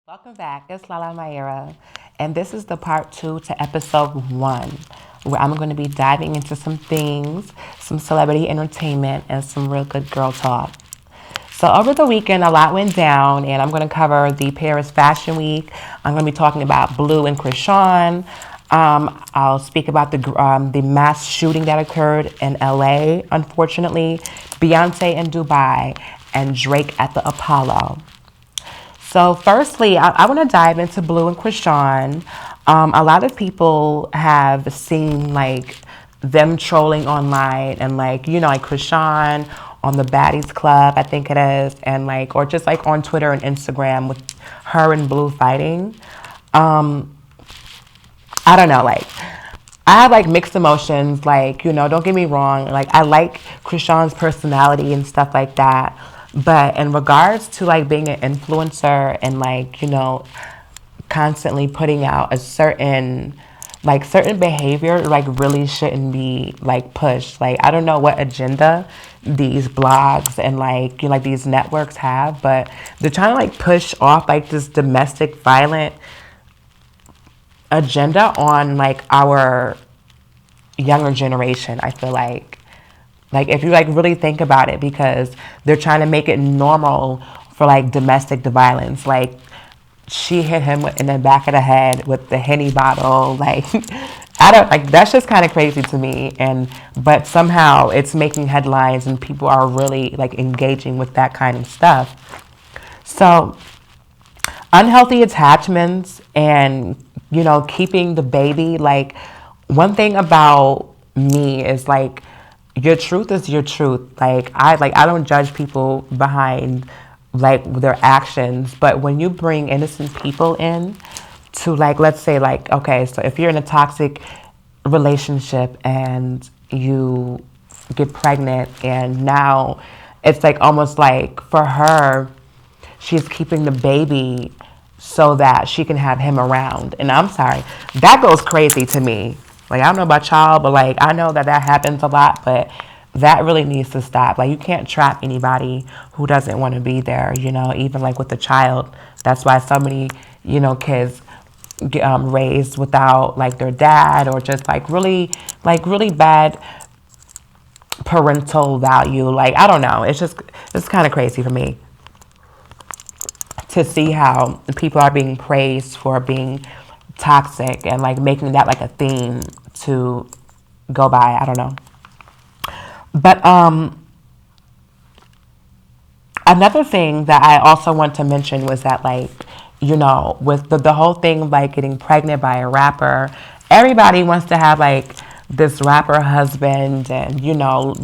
Welcome back. It's Lala Mayera, and this is the part two to episode one, where I'm going to be diving into some things, some celebrity entertainment, and some real good girl talk. So, over the weekend, a lot went down, and I'm going to cover the Paris Fashion Week. I'm going to be talking about Blue and Krishan. I'll speak about the mass shooting that occurred in LA, unfortunately, Beyonce in Dubai, and Drake at the Apollo. So, firstly, I want to dive into Blue and Krishan. A lot of people have seen like them trolling online and like Krishan on the Baddies Club, I think it is, and like or just like on Twitter and Instagram with her and Blue fighting. Um, I don't know, like I have like mixed emotions. Don't get me wrong. Like I like Krishan's personality and stuff like that. But in regards to like being an influencer and constantly putting out a certain behavior like really shouldn't be like pushed. Like I don't know what agenda these blogs and like these networks have, but they're trying to like push off like this domestic violent agenda on like our younger generation. I feel like if you like really think about it, because they're trying to make it normal for like domestic violence. Like she hit him in the back of the head with the Henny bottle. Like I don't like that's just kind of crazy to me. And but somehow it's making headlines and people are really like engaging with that kind of stuff. So unhealthy attachments and keeping the baby, like one thing about me is like your truth is your truth. I don't judge people behind like their actions, but when you bring innocent people in to like, let's say like, okay, so if you're in a toxic relationship and you get pregnant, and now it's like almost like for her she's keeping the baby so that she can have him around. And I'm sorry, that goes crazy to me. Like, I don't know about y'all, but like, I know that happens a lot, but that really needs to stop. Like, you can't trap anybody who doesn't want to be there, even like with the child. That's why so many, kids get raised without like their dad, or just like really bad parental value. Like, I don't know. It's kind of crazy for me to see how people are being praised for being toxic and like making that like a theme to go by. I don't know. But another thing that I also want to mention was that like, with the whole thing of like getting pregnant by a rapper, everybody wants to have like this rapper husband and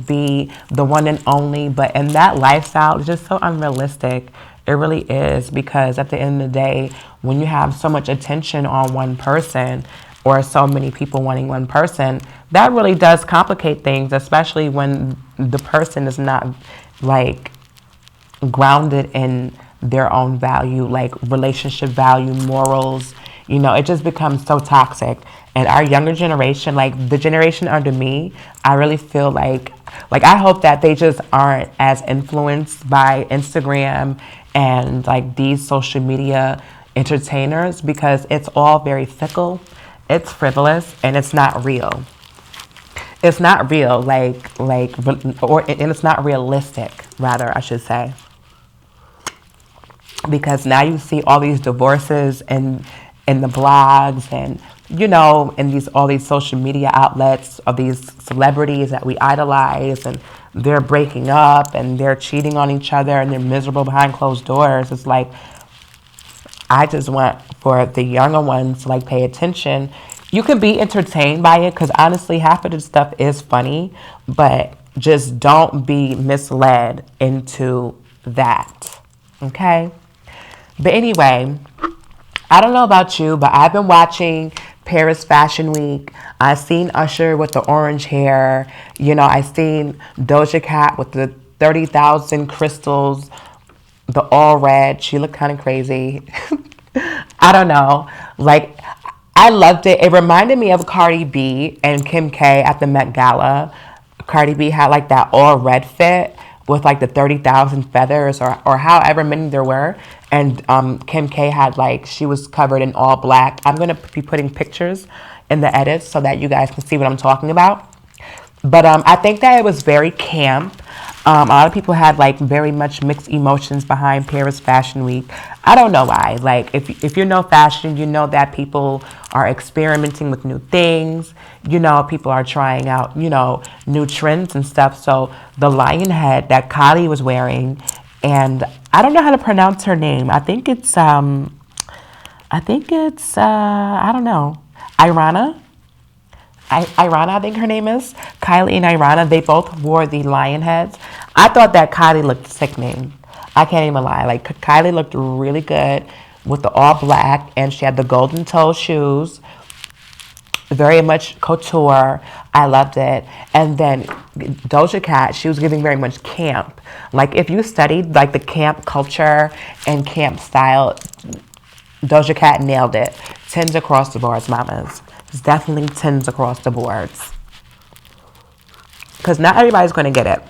be the one and only, but in that lifestyle it's just so unrealistic. It really is, because at the end of the day, when you have so much attention on one person, or so many people wanting one person, that really does complicate things, especially when the person is not like grounded in their own value, like relationship value, morals. It just becomes so toxic. And our younger generation, like the generation under me, I really feel like I hope that they just aren't as influenced by Instagram and like these social media entertainers, because it's all very fickle, it's frivolous, and it's not real. It's not real, and it's not realistic, rather, I should say, because now you see all these divorces and in the blogs and in these all these social media outlets of these celebrities that we idolize, and they're breaking up and they're cheating on each other and they're miserable behind closed doors. It's like I just want for the younger ones to like pay attention. You can be entertained by it, because honestly half of the stuff is funny, but just don't be misled into that. Okay? But anyway, I don't know about you, but I've been watching Paris Fashion Week. I seen Usher with the orange hair. I seen Doja Cat with the 30,000 crystals, the all red. She looked kind of crazy. I don't know. Like, I loved it. It reminded me of Cardi B and Kim K at the Met Gala. Cardi B had like that all red fit with like the 30,000 feathers or however many there were. And Kim K had like, she was covered in all black. I'm going to be putting pictures in the edits so that you guys can see what I'm talking about. But I think that it was very camp. A lot of people had like very much mixed emotions behind Paris Fashion Week. I don't know why. Like if you know fashion, you know that people are experimenting with new things. You know, people are trying out, you know, new trends and stuff. So the lion head that Kylie was wearing, and I don't know how to pronounce her name. I think it's I don't know, Irana. Irana, I think her name is. Kylie and Irana, they both wore the lion heads. I thought that Kylie looked sickening. I can't even lie. Like, Kylie looked really good with the all black, and she had the golden toe shoes. Very much couture. I loved it. And then Doja Cat, she was giving very much camp. Like, if you studied, like, the camp culture and camp style, Doja Cat nailed it. 10s across the boards, mamas. It's definitely 10s across the boards. Because not everybody's going to get it.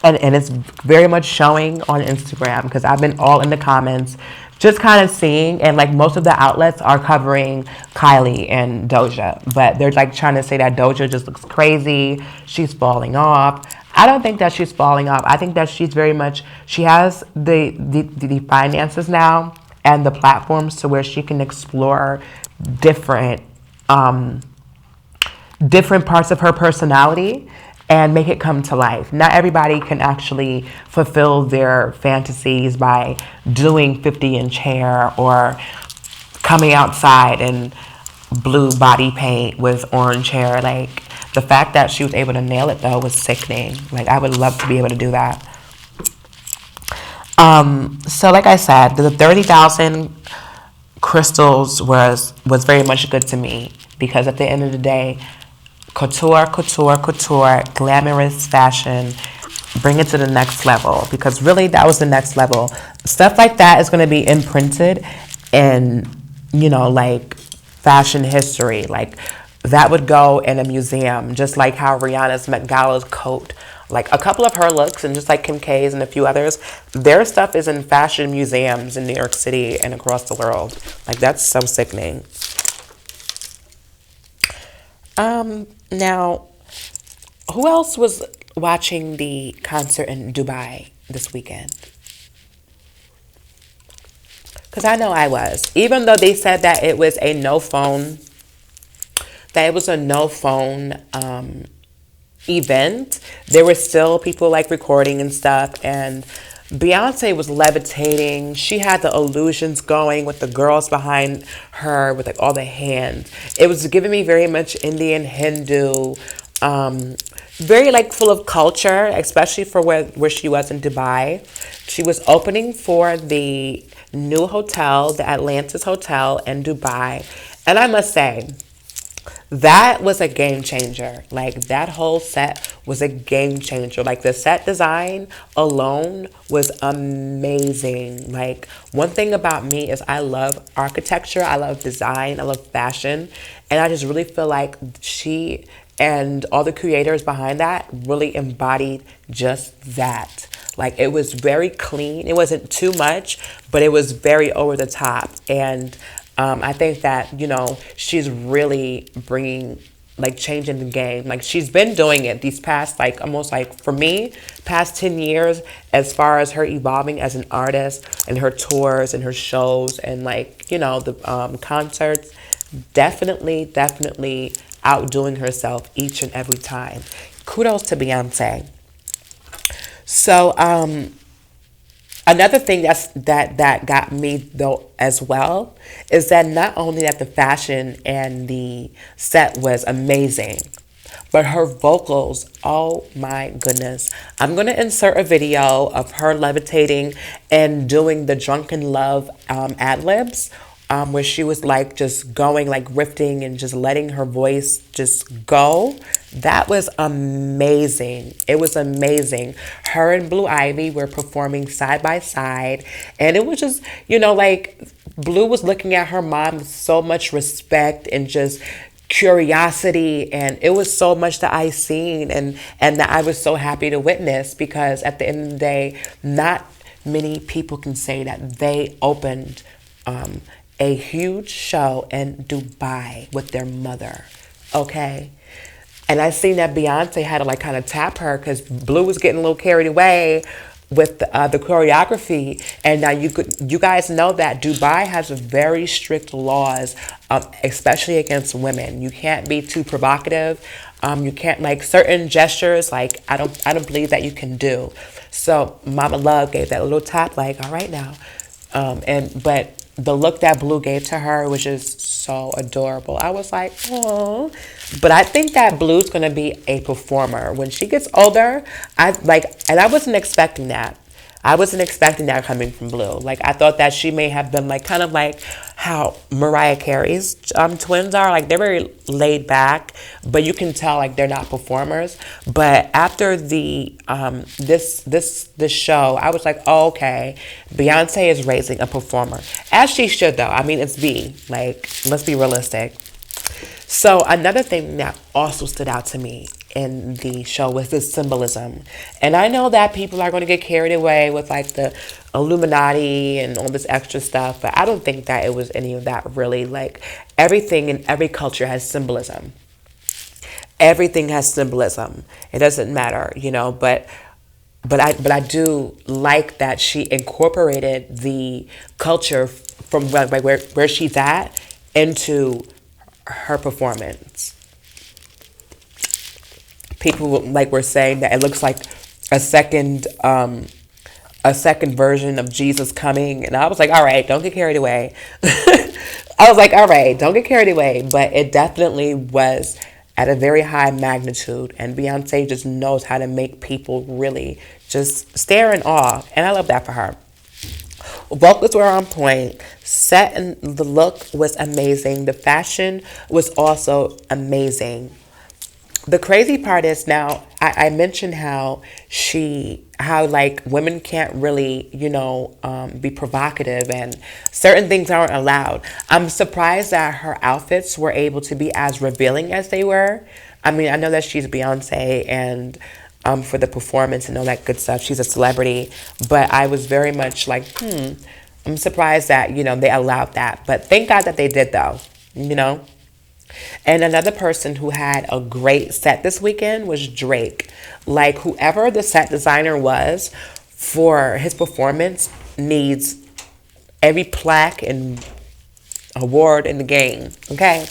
And it's very much showing on Instagram, because I've been all in the comments just kind of seeing, and like most of the outlets are covering Kylie and Doja. But they're like trying to say that Doja just looks crazy. She's falling off. I don't think that she's falling off. I think that she's very much, she has the finances now and the platforms to where she can explore different different parts of her personality and make it come to life. Not everybody can actually fulfill their fantasies by doing 50-inch hair or coming outside in blue body paint with orange hair. Like, the fact that she was able to nail it though was sickening. Like, I would love to be able to do that. So like I said, the 30,000 crystals was very much good to me, because at the end of the day, couture, glamorous fashion, bring it to the next level, because really that was the next level. Stuff like that is going to be imprinted in, you know, like fashion history. Like, that would go in a museum, just like how Rihanna's Met Gala's coat, like a couple of her looks, and just like Kim K's and a few others, their stuff is in fashion museums in New York City and across the world. Like, that's so sickening. Now, who else was watching the concert in Dubai this weekend? Because I know I was. Even though they said that it was a no phone event, there were still people like recording and stuff, and Beyonce was levitating. She had the illusions going with the girls behind her with like all the hands. It was giving me very much Indian, Hindu, very like full of culture, especially for where she was in Dubai. She was opening for the new hotel, the Atlantis Hotel in Dubai. And I must say, that was a game changer. Like, that whole set was a game changer. Like, the set design alone was amazing. Like, one thing about me is I love architecture, I love design, I love fashion, and I just really feel like she and all the creators behind that really embodied just that. Like, it was very clean. It wasn't too much, but it was very over the top. And I think that, you know, she's really bringing, like, changing the game. Like, she's been doing it these past, like, almost like, for me, past 10 years, as far as her evolving as an artist and her tours and her shows and, like, you know, the concerts. Definitely outdoing herself each and every time. Kudos to Beyonce. So, another thing that got me though as well is that not only that the fashion and the set was amazing, but her vocals, oh my goodness. I'm going to insert a video of her levitating and doing the Drunken Love ad-libs, where she was like just going, like riffing and just letting her voice just go. That was amazing. It was amazing. Her and Blue Ivy were performing side by side, and it was just, you know, like Blue was looking at her mom with so much respect and just curiosity, and it was so much that I seen and that I was so happy to witness, because at the end of the day, not many people can say that they opened a huge show in Dubai with their mother. Okay. And I seen that Beyonce had to like kind of tap her because Blue was getting a little carried away with the choreography. And now you guys know that Dubai has very strict laws, especially against women. You can't be too provocative. You can't, like, certain gestures, like I don't believe that you can do. So Mama Love gave that little tap, like, all right now. But the look that Blue gave to her was just so adorable. I was like, oh. But I think that Blue's gonna be a performer when she gets older. And I wasn't expecting that. I wasn't expecting that coming from Blue. Like, I thought that she may have been like kind of like how Mariah Carey's twins are. Like, they're very laid back, but you can tell like they're not performers. But after the this show, I was like, oh, okay, Beyonce is raising a performer, as she should though. I mean, it's B. Like, let's be realistic. So another thing that also stood out to me in the show was the symbolism. And I know that people are going to get carried away with like the Illuminati and all this extra stuff, but I don't think that it was any of that really. Like, everything in every culture has symbolism. Everything has symbolism. It doesn't matter, but I do like that she incorporated the culture from where she's at into her performance. People like were saying that it looks like a second version of Jesus coming, and I was like, all right, don't get carried away. I was like, all right, don't get carried away, but it definitely was at a very high magnitude, and Beyonce just knows how to make people really just stare in awe, and I love that for her. Vocals were on point. Set and the look was amazing. The fashion was also amazing. The crazy part is, now I mentioned how like women can't really, be provocative and certain things aren't allowed. I'm surprised that her outfits were able to be as revealing as they were. I mean, I know that she's Beyonce and for the performance and all that good stuff, she's a celebrity, but I was very much like, I'm surprised that, they allowed that. But thank God that they did though, And another person who had a great set this weekend was Drake. Like, whoever the set designer was for his performance needs every plaque and award in the game, okay?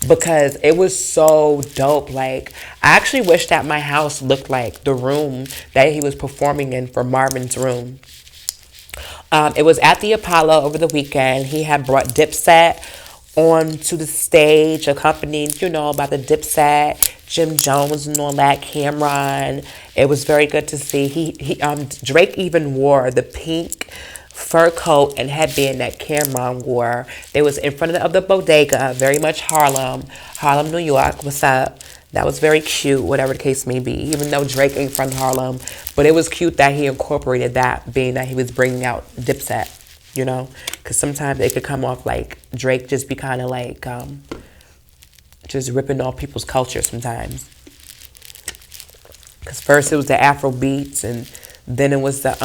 Because it was so dope. Like, I actually wish that my house looked like the room that he was performing in for Marvin's Room. It was at the Apollo over the weekend. He had brought Dipset onto the stage, accompanied, by the Dipset, Jim Jones and all that, Cameron. It was very good to see. Drake even wore the pink fur coat and headband that Cameron wore. They was in front of the bodega, very much Harlem, New York. What's up? That was very cute, whatever the case may be, even though Drake ain't from Harlem. But it was cute that he incorporated that, being that he was bringing out Dipset, because sometimes it could come off like Drake just be kind of like just ripping off people's culture sometimes. Because first it was the Afro beats, and then it was the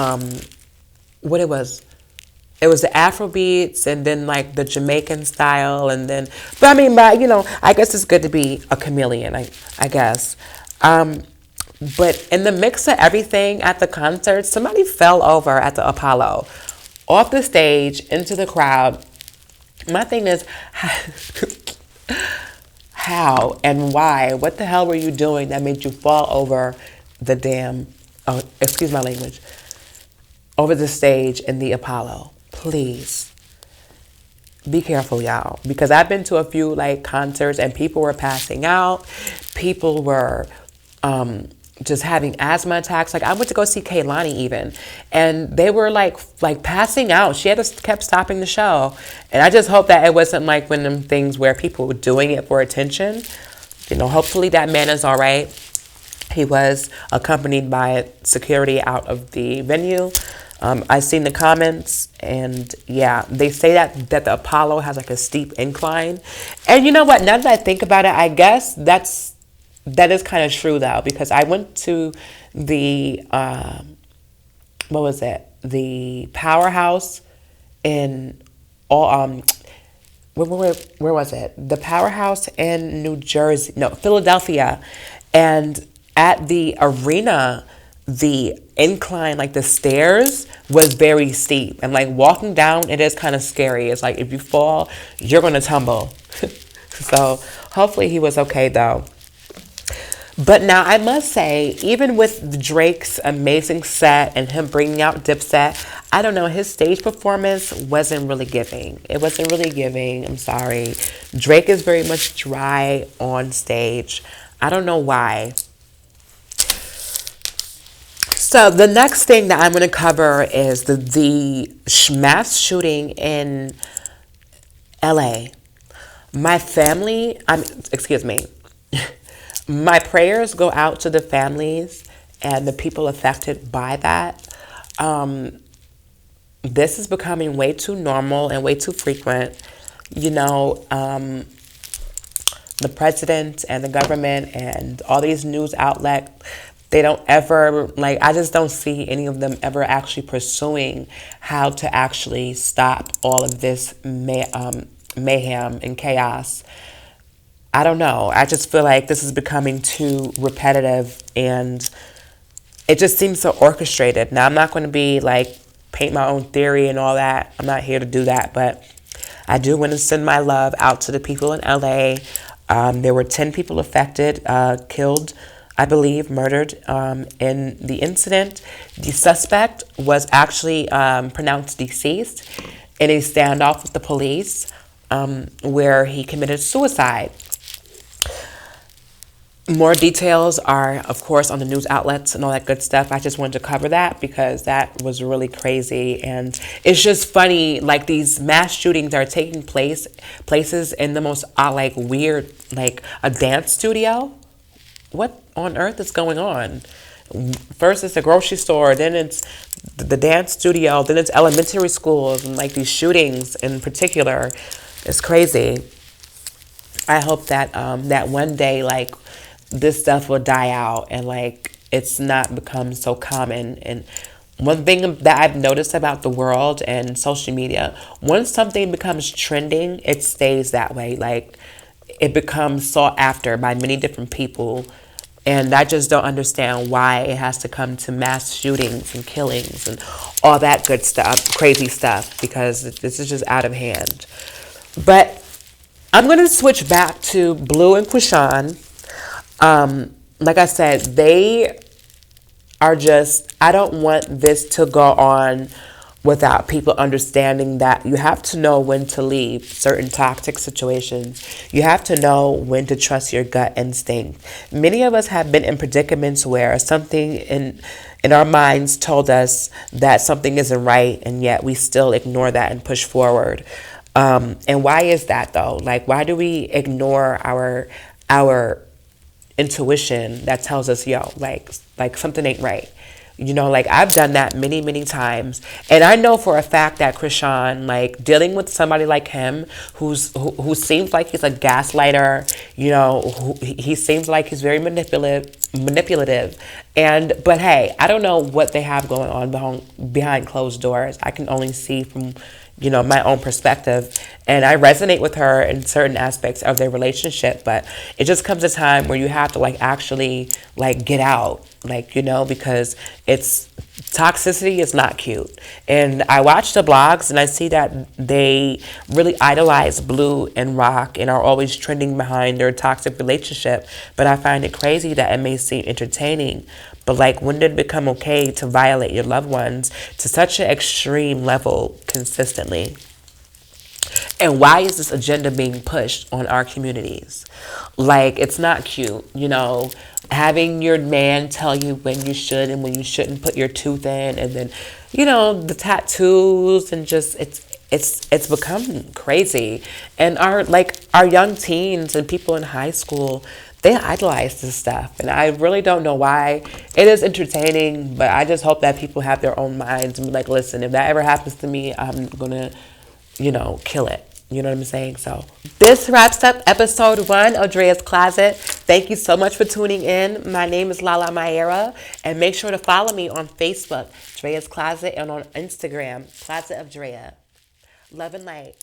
it was the Afro beats, and then like the Jamaican style, and then I guess it's good to be a chameleon, I guess. But in the mix of everything at the concert, somebody fell over at the Apollo, off the stage into the crowd. My thing is, how and why? What the hell were you doing that made you fall over the damn, excuse my language, over the stage in the Apollo? Please be careful, y'all, because I've been to a few like concerts and people were passing out. People were just having asthma attacks. Like, I went to go see Kehlani even, and they were like passing out. She had to kept stopping the show, and I just hope that it wasn't like one of them things where people were doing it for attention. Hopefully that man is all right. He was accompanied by security out of the venue. I've seen the comments, and yeah, they say that the Apollo has like a steep incline. And you know what? Now that I think about it, I guess that is kind of true though, because I went to the what was it? The powerhouse in all where was it? The powerhouse in New Jersey, no, Philadelphia, and at the arena, the incline, like the stairs, was very steep, and like walking down, it is kind of scary. It's like if you fall, you're gonna tumble. So hopefully he was okay though. But now I must say, even with Drake's amazing set and him bringing out Dipset, I don't know, his stage performance wasn't really giving. It wasn't really giving. I'm sorry. Drake is very much dry on stage. I don't know why. So the next thing that I'm going to cover is the mass shooting in LA. My family, excuse me, my prayers go out to the families and the people affected by that. This is becoming way too normal and way too frequent. You know, the president and the government and all these news outlets, they don't ever, like, I just don't see any of them ever actually pursuing how to actually stop all of this mayhem and chaos. I don't know. I just feel like this is becoming too repetitive, and it just seems so orchestrated. Now, I'm not going to be like paint my own theory and all that. I'm not here to do that, but I do want to send my love out to the people in LA. There were 10 people affected, killed, I believe, murdered in the incident. The suspect was actually pronounced deceased in a standoff with the police, where he committed suicide. More details are, of course, on the news outlets and all that good stuff. I just wanted to cover that because that was really crazy. And it's just funny, like these mass shootings are taking places in the most like weird, like a dance studio. What on earth is going on? First it's a grocery store, then it's the dance studio, then it's elementary schools, and like these shootings in particular. It's crazy. I hope that that one day, like, this stuff will die out and like it's not become so common. And one thing that I've noticed about the world and social media, once something becomes trending, it stays that way. Like, it becomes sought after by many different people. And I just don't understand why it has to come to mass shootings and killings and all that good stuff, crazy stuff, because this is just out of hand. But I'm going to switch back to Blue and Chrisean. Like I said, they are just, I don't want this to go on without people understanding that you have to know when to leave certain toxic situations. You have to know when to trust your gut instinct. Many of us have been in predicaments where something in our minds told us that something isn't right, and yet we still ignore that and push forward. And why is that though? Like, why do we ignore our intuition that tells us, yo, like something ain't right? You know, like I've done that many, many times. And I know for a fact that Chrisean, like dealing with somebody like him who seems like he's a gaslighter, you know, he seems like he's very manipulative. But hey, I don't know what they have going on behind closed doors. I can only see from, you know, my own perspective. And I resonate with her in certain aspects of their relationship, but it just comes a time where you have to like actually like get out, like, you know, because toxicity is not cute. And I watch the blogs and I see that they really idolize Blue and Rock and are always trending behind their toxic relationship. But I find it crazy that it may seem entertaining. But like, when did it become okay to violate your loved ones to such an extreme level consistently? And why is this agenda being pushed on our communities? Like, it's not cute, you know, having your man tell you when you should and when you shouldn't put your tooth in, and then, you know, the tattoos, and just it's become crazy. And our young teens and people in high school, they idolize this stuff, and I really don't know why. It is entertaining, but I just hope that people have their own minds and be like, listen, if that ever happens to me, I'm gonna, kill it. You know what I'm saying? So this wraps up episode 1 of Drea's Closet. Thank you so much for tuning in. My name is Lala Mayera, and make sure to follow me on Facebook, Drea's Closet, and on Instagram, Closet of Drea. Love and light.